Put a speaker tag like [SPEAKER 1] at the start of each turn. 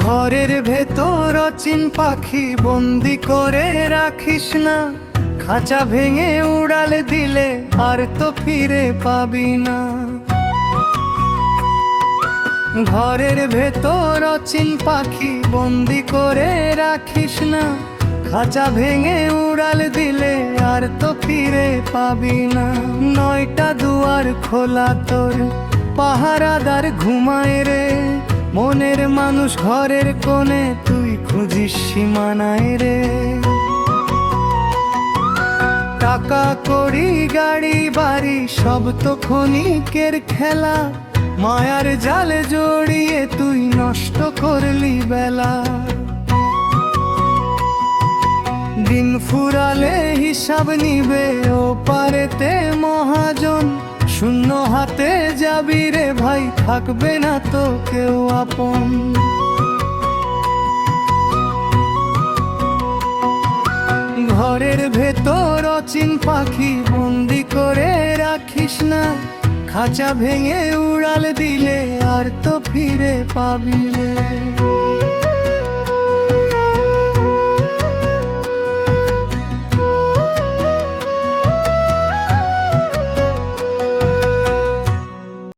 [SPEAKER 1] ঘরের ভেতর অচিন পাখি বন্দি করে রাখিস না, খাঁচা ভেঙে উড়াল দিলে আর তো ফিরে পাবি না। ঘরের ভেতর অচিন পাখি বন্দি করে রাখিস না, খাঁচা ভেঙে উড়াল দিলে আর তো ফিরে পাবি না। 9টা দুয়ার খোলা তোর, পাহারাদার ঘুমায় রে, মনের মানুষ ঘরের কোণে, তুই খুঁজিস সীমানায় রে। টাকা কড়ি গাড়ি বাড়ি সব তো ক্ষণিকের খেলা, মায়ার জালে জড়িয়ে তুই নষ্ট করলি বেলা। দিন ফুরালে হিসাব নিবে ও পারেতে মহাজন, শূন্য হাতে যাবি রে ভাই, থাকবে না তো কেউ আপন। ঘরের ভেতর অচিন পাখি বন্দি করে রাখিস না, খাঁচা ভেঙে উড়াল দিলে আর তো ফিরে পাবি রে।